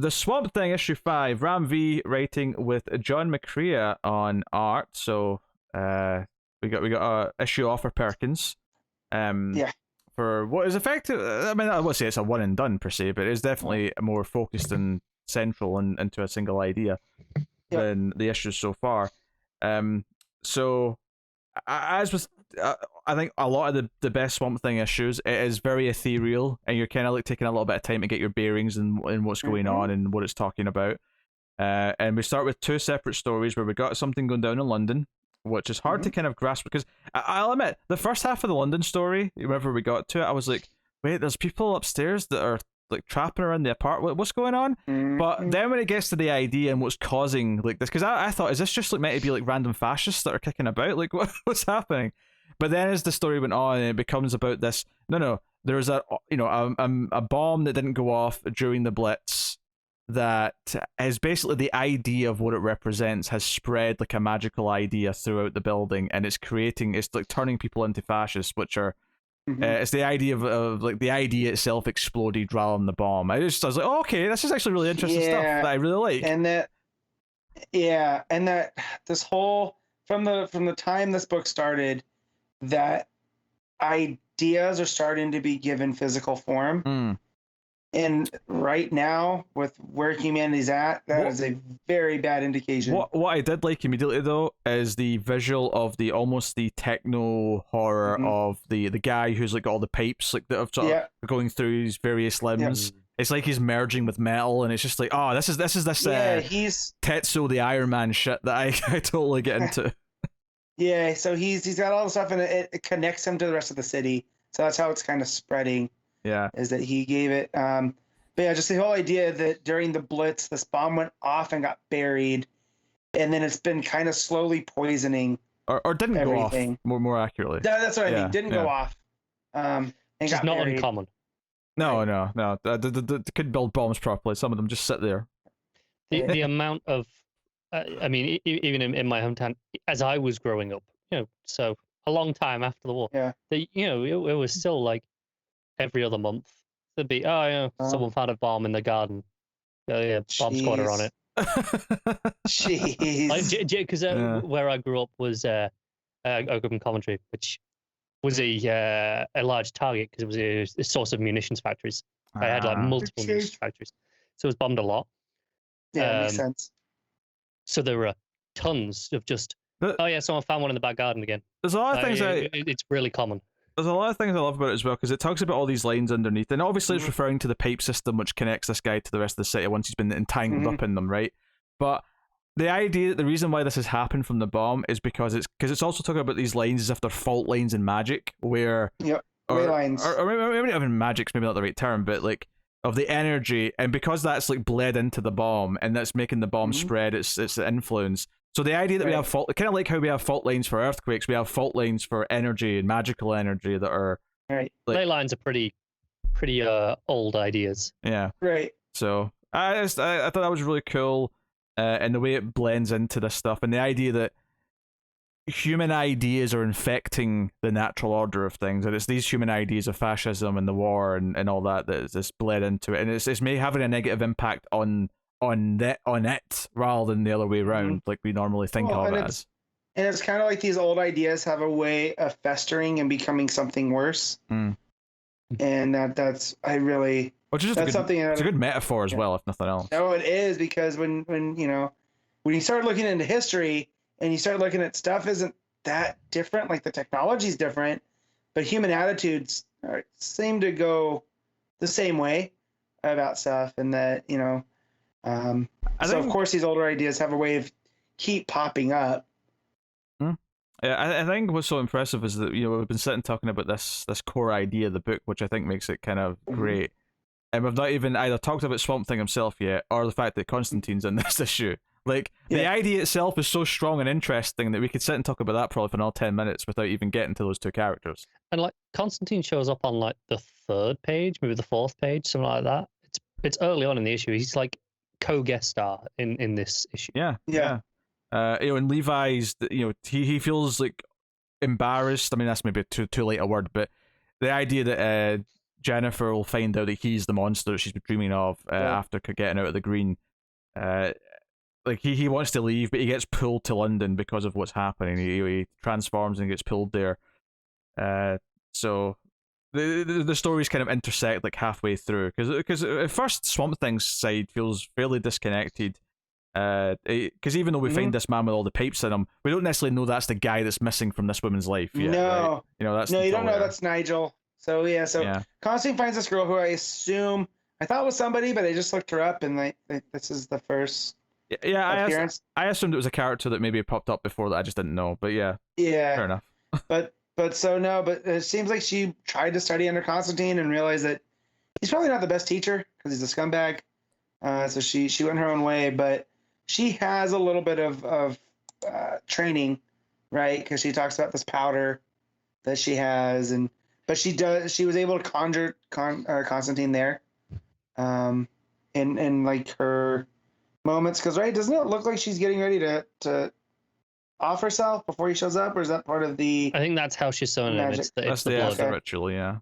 the Swamp Thing issue 5, Ram V writing with John McCrea on art. So we got a issue off for Perkins. Yeah. For what is effective, I mean, I would say it's a one and done per se, but it's definitely more focused and central and into a single idea than the issues so far. So as with I think a lot of the best Swamp Thing issues, it is very ethereal, and you're kind of like taking a little bit of time to get your bearings and what's going on and what it's talking about. And we start with two separate stories where we got something going down in London, which is hard to kind of grasp because I'll admit the first half of the London story, whenever we got to it, I was like, wait, there's people upstairs that are like trapping around the apartment. What's going on? But then when it gets to the idea and what's causing like this, because I thought, is this just like meant to be like random fascists that are kicking about? Like what's happening? But then as the story went on, it becomes about this. No, there's a bomb that didn't go off during the Blitz. That is basically the idea of what it represents has spread like a magical idea throughout the building, and it's like turning people into fascists, which are it's the idea of like the idea itself exploded rather than the bomb. I was like, oh, okay, this is actually really interesting stuff that I really like. And that this whole from the time this book started, that ideas are starting to be given physical form. And right now, with where humanity's at, that is a very bad indication. What I did like immediately though is the visual of the almost the techno horror of the guy who's like got all the pipes like that are going through his various limbs. It's like he's merging with metal, and it's just like, oh, this is he's Tetsuo the Iron Man shit that I totally get into. Yeah, so he's got all the stuff, and it connects him to the rest of the city. So that's how it's kind of spreading. Yeah, is that he gave it. But yeah, just the whole idea that during the Blitz, this bomb went off and got buried, and then it's been kind of slowly poisoning or didn't everything. Go off. More accurately, that's what I mean. Didn't go off. And which is not uncommon. No. They couldn't build bombs properly. Some of them just sit there. The amount of, I mean, even in my hometown, as I was growing up, so a long time after the war, it was still like every other month there'd be someone found a bomb in the garden. Bomb squatter on it. Jeez. Because where I grew up was I grew up in Coventry, which was a large target because it was a source of munitions factories. I had like multiple munitions factories, so it was bombed a lot. Yeah, makes sense. So there were tons of just someone found one in the back garden again. There's a lot of things it's really common. There's a lot of things I love about it as well, because it talks about all these lines underneath, and obviously it's referring to the pipe system which connects this guy to the rest of the city once he's been entangled up in them, right? But the idea, the reason why this has happened from the bomb is because it's also talking about these lines as if they're fault lines in magic, where ley lines, or maybe not even magic's maybe not the right term, but like of the energy, and because that's like bled into the bomb and that's making the bomb spread its influence. So the idea that we have fault, kind of like how we have fault lines for earthquakes, we have fault lines for energy and magical energy that are right. Like, ley lines are pretty old ideas. Yeah. Right. So I thought that was really cool, and the way it blends into this stuff, and the idea that human ideas are infecting the natural order of things, and it's these human ideas of fascism and the war and all that is bled into it, and it's may having a negative impact on it rather than the other way around, like we normally think of it as. And it's kind of like these old ideas have a way of festering and becoming something worse. And that's something. It's a good metaphor as well, if nothing else. No, it is, because when you start looking into history and you start looking at stuff isn't that different, like the technology's different, but human attitudes seem to go the same way about stuff, and that of course these older ideas have a way of keep popping up. Yeah, I think what's so impressive is that we've been sitting talking about this core idea of the book, which I think makes it kind of great, and we've not even either talked about Swamp Thing himself yet, or the fact that Constantine's in this issue. Like the idea itself is so strong and interesting that we could sit and talk about that probably for another 10 minutes without even getting to those two characters. And like Constantine shows up on like the 3rd page, maybe the 4th page, something like that. It's early on in the issue. He's like co-guest star in this issue. Yeah. And Levi's, he feels like embarrassed. I mean, that's maybe too late a word, but the idea that Jennifer will find out that he's the monster that she's been dreaming of after getting out of the green. Like he wants to leave, but he gets pulled to London because of what's happening. He transforms and gets pulled there. So the stories kind of intersect like halfway through, because at first Swamp Thing's side feels fairly disconnected. Because even though we find this man with all the pipes in him, we don't necessarily know that's the guy that's missing from this woman's life yet. No, right? You know, that's you don't know that's Nigel. So Constantine finds this girl who I thought was somebody, but they just looked her up, and this is the first. Appearance. I assumed it was a character that maybe popped up before that I just didn't know, but fair enough. but it seems like she tried to study under Constantine and realized that he's probably not the best teacher because he's a scumbag. So she went her own way, but she has a little bit of training, right? Because she talks about this powder that she has, but she was able to conjure Constantine there, in like her moments, because doesn't it look like she's getting ready to off herself before he shows up, or is that part of the? I think that's how she's summoning him. It's the ritual, yeah.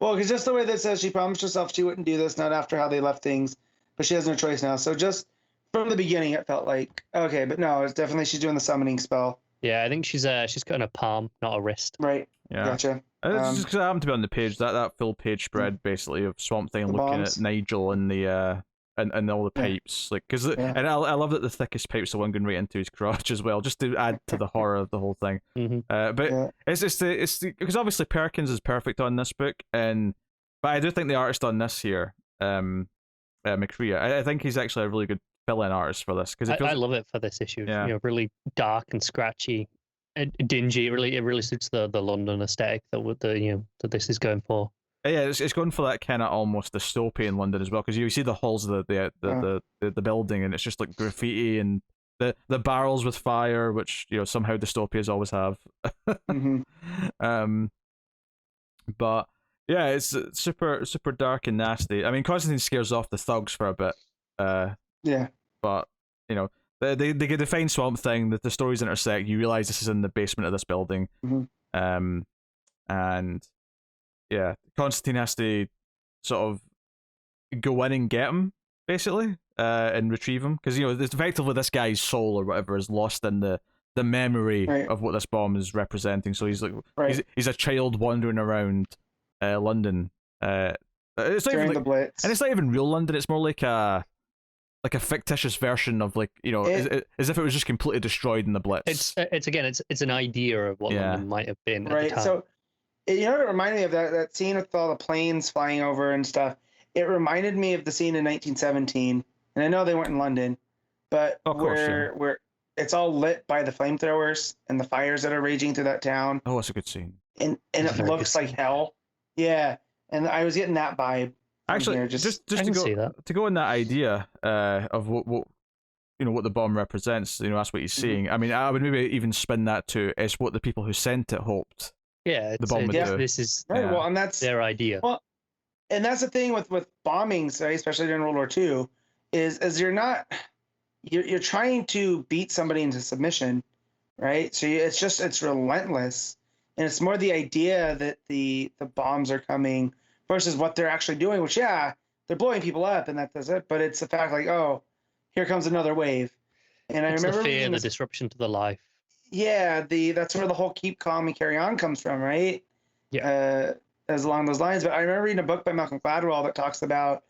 Well, because just the way that says she promised herself she wouldn't do this, not after how they left things, but she has no choice now. So just from the beginning, it felt like okay, but no, it's definitely she's doing the summoning spell. Yeah, I think she's got a palm, not a wrist. Right. Yeah. Gotcha. It's just because I happened to be on the page that full page spread basically of Swamp Thing looking bombs. at Nigel and the. And all the pipes, and I love that the thickest pipe's the one going right into his crotch as well, just to add to the horror of the whole thing. But it's because obviously Perkins is perfect on this book, but I do think the artist on this here, McCrea, I think he's actually a really good fill-in artist for this, because I love it for this issue. Yeah. You know, really dark and scratchy, and dingy. It really suits the London aesthetic that this is going for. Yeah, it's going for that kind of almost dystopian London as well, because you see the halls of the building, and it's just like graffiti and the barrels with fire, which somehow dystopias always have. But yeah, it's super super dark and nasty. I mean, Constantine scares off the thugs for a bit. But they define Swamp Thing, that the stories intersect. You realize this is in the basement of this building, and. Yeah, Constantine has to sort of go in and get him, basically, and retrieve him, because it's effectively this guy's soul or whatever is lost in the memory of what this bomb is representing. So he's like, he's a child wandering around London. It's not even the Blitz, and it's not even real London. It's more like a fictitious version of as if it was just completely destroyed in the Blitz. It's an idea of what London might have been at the time. So. It reminded me of that scene with all the planes flying over and stuff. It reminded me of the scene in 1917, and I know they weren't in London, but where it's all lit by the flamethrowers and the fires that are raging through that town. Oh, that's a good scene. And it looks like hell. Yeah, and I was getting that vibe. Actually, here, just to go in that idea of what what the bomb represents. That's what he's seeing. I mean, I would maybe even spin that to it's what the people who sent it hoped. Yeah, the bomb this is right. Well, and that's their idea. Well, and that's the thing with bombings, right, especially during World War II, is you're trying to beat somebody into submission, right? So it's relentless, and it's more the idea that the bombs are coming versus what they're actually doing. Which they're blowing people up, and that's it. But it's the fact here comes another wave, and it's I remember the fear, the disruption to the life. Yeah, that's where the whole keep calm and carry on comes from, right? Yeah. As along those lines. But I remember reading a book by Malcolm Gladwell that talks about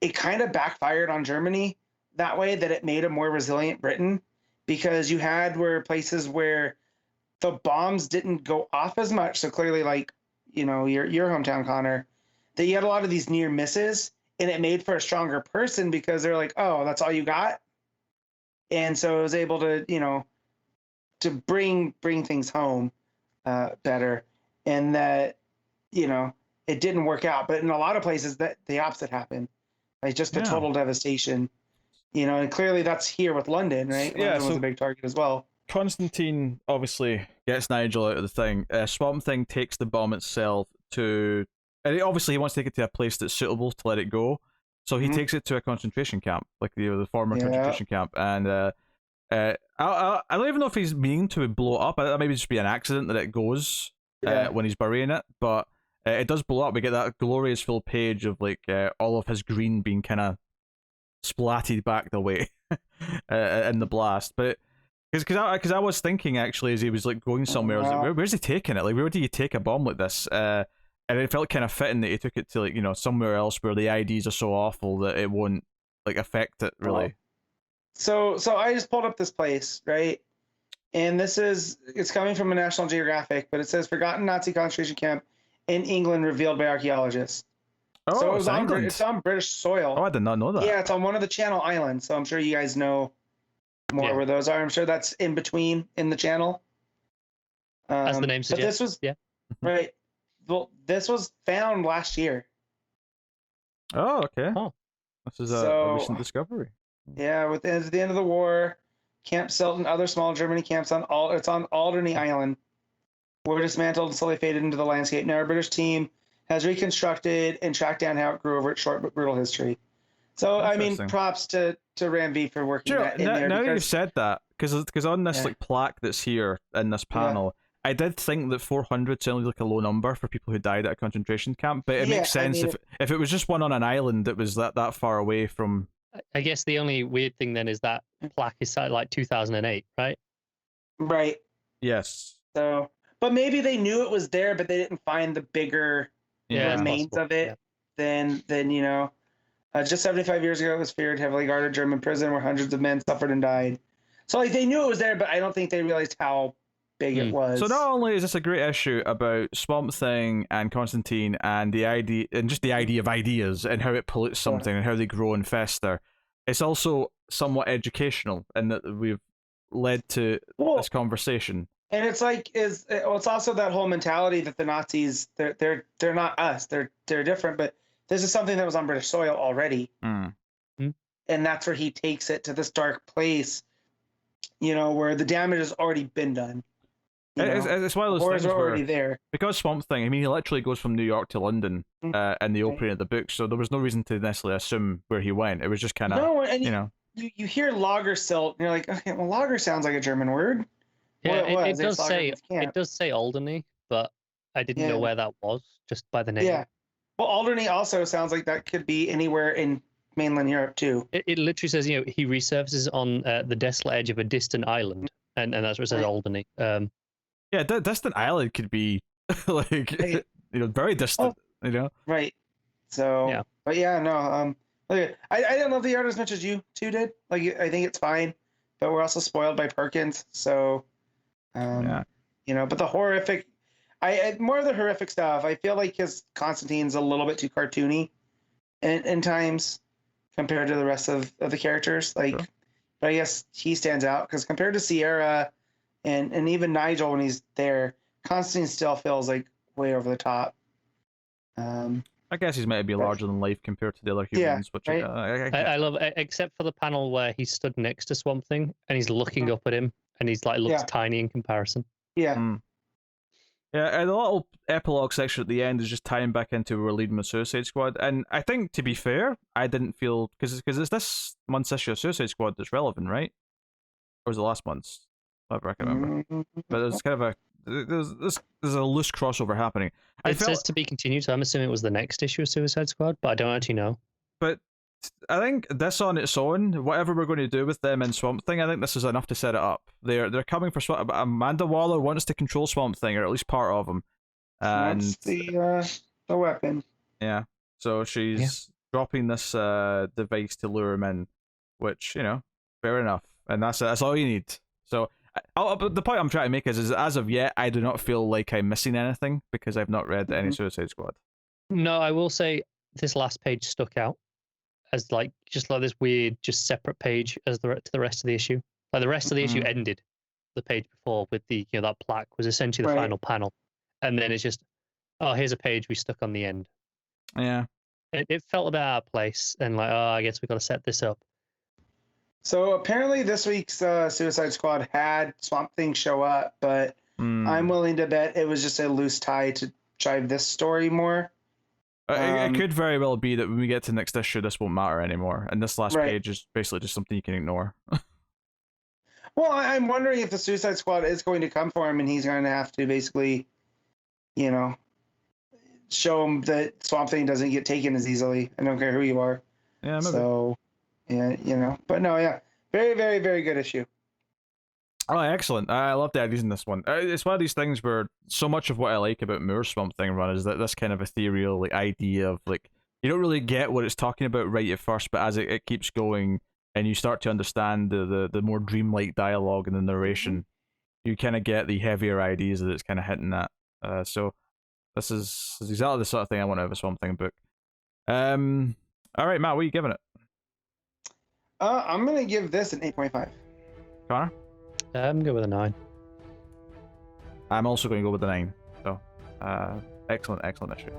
it kind of backfired on Germany that way, that it made a more resilient Britain, because you had places where the bombs didn't go off as much. So clearly, your hometown, Connor, that you had a lot of these near misses, and it made for a stronger person because they're like, oh, that's all you got. And so it was able to, to bring things home better, and that it didn't work out. But in a lot of places that the opposite happened, like just the total devastation, and clearly that's here with London, right? London was a big target as well. Constantine obviously gets Nigel out of the thing. Swamp Thing takes the bomb itself to, and he wants to take it to a place that's suitable to let it go, so he takes it to a concentration camp, like the former concentration camp, and I don't even know if he's meaning to blow it up. That maybe just be an accident that it goes when he's burying it. But It does blow up. We get that glorious full page of like all of his green being kind of splatted back the way in the blast. But because I was thinking actually as he was like going somewhere, I was like, where's he taking it? Like, where do you take a bomb like this? And it felt kind of fitting that he took it to like somewhere else where the IDs are so awful that it won't like affect it really. So I just pulled up this place, right? And it's coming from a National Geographic, but it says forgotten Nazi concentration camp in England revealed by archaeologists. Oh, so it's on British soil. Oh, I did not know that. Yeah, it's on one of the Channel Islands. So I'm sure you guys know more where those are. I'm sure that's in between in the channel. As the name suggests. But this was right. Well, this was found last year. Oh, okay. Oh. This is a recent discovery. Yeah, at the end of the war, Camp Silt and other small Germany camps on Alderney Island were dismantled and slowly faded into the landscape. Now our British team has reconstructed and tracked down how it grew over its short but brutal history. So I mean, props to Ram V for working that in there. Now you've said that, because on this like plaque that's here in this panel, I did think that 400 sounded like a low number for people who died at a concentration camp, but it makes sense if it was just one on an island that was that far away from. I guess the only weird thing then is that plaque is like 2008, right? Right. Yes. So, but maybe they knew it was there, but they didn't find the bigger remains of it. Then just 75 years ago, it was feared heavily guarded German prison where hundreds of men suffered and died. So like they knew it was there, but I don't think they realized how big it was. So not only is this a great issue about Swamp Thing and Constantine and the idea and just the idea of ideas and how it pollutes something and how they grow and fester, it's also somewhat educational in that we've led to this conversation. And it's like it's also that whole mentality that the Nazis they're not us, they're different, but this is something that was on British soil already, and that's where he takes it to this dark place, where the damage has already been done. It's one of those things are where, already there. Because Swamp Thing, I mean, he literally goes from New York to London in the opening of the book, so there was no reason to necessarily assume where he went. It was just kind of, you hear Lager Silt, and you're like, okay, well, Lager sounds like a German word. Yeah, it does say Alderney, but I didn't know where that was just by the name. Yeah, well, Alderney also sounds like that could be anywhere in mainland Europe too. It literally says, he resurfaces on the desolate edge of a distant island, and that's what it says, Alderney. Yeah, distant island could be like very distant. Right. So, but no. I didn't love the art as much as you two did. Like, I think it's fine, but we're also spoiled by Perkins. So, but the horrific, more of the horrific stuff. I feel like his Constantine's a little bit too cartoony, in times compared to the rest of the characters. Like, but I guess he stands out because compared to Sierra. And even Nigel, when he's there, Constantine still feels like way over the top. I guess he's meant to be larger than life compared to the other humans. Which I love, except for the panel where he's stood next to Swamp Thing and he's looking up at him, and he's like looks tiny in comparison. Yeah. Yeah, and the little epilogue section at the end is just tying back into we're leading the Suicide Squad. And I think, to be fair, I didn't feel because it's this month's issue of Suicide Squad that's relevant, right? Or was it last month's? I can't remember, but there's kind of there's a loose crossover happening. It says to be continued, so I'm assuming it was the next issue of Suicide Squad, but I don't actually know. But I think this on its own, whatever we're going to do with them in Swamp Thing, I think this is enough to set it up. They're coming for Swamp. Amanda Waller wants to control Swamp Thing, or at least part of him, and that's the weapon. Yeah, so she's dropping this device to lure him in, which fair enough, and that's all you need. So. But the point I'm trying to make is as of yet, I do not feel like I'm missing anything because I've not read any Suicide Squad. No, I will say this last page stuck out as just like this weird, just separate page as the rest of the issue. Like the rest of the issue ended the page before with the that plaque was essentially the final panel, and then it's just here's a page we stuck on the end. Yeah, it felt a bit out of place, and I guess we got to set this up. So apparently this week's Suicide Squad had Swamp Thing show up, but I'm willing to bet it was just a loose tie to drive this story more. It could very well be that when we get to next issue, this won't matter anymore, and this last page is basically just something you can ignore. Well, I'm wondering if the Suicide Squad is going to come for him, and he's going to have to basically, show them that Swamp Thing doesn't get taken as easily. I don't care who you are. Yeah, maybe. So, yeah, you know, but no, yeah, very, very, very good issue. Oh, excellent. I love the ideas in this one. It's one of these things where so much of what I like about Moore's Swamp Thing run is that this kind of ethereal like idea of like you don't really get what it's talking about right at first, but as it keeps going and you start to understand the more dreamlike dialogue and the narration, you kind of get the heavier ideas that it's kind of hinting at. So this is exactly the sort of thing I want out of a Swamp Thing book. All right, Matt, what are you giving it? I'm gonna give this an 8.5. Connor? I'm good with a 9. I'm also going to go with the 9. So, excellent issue.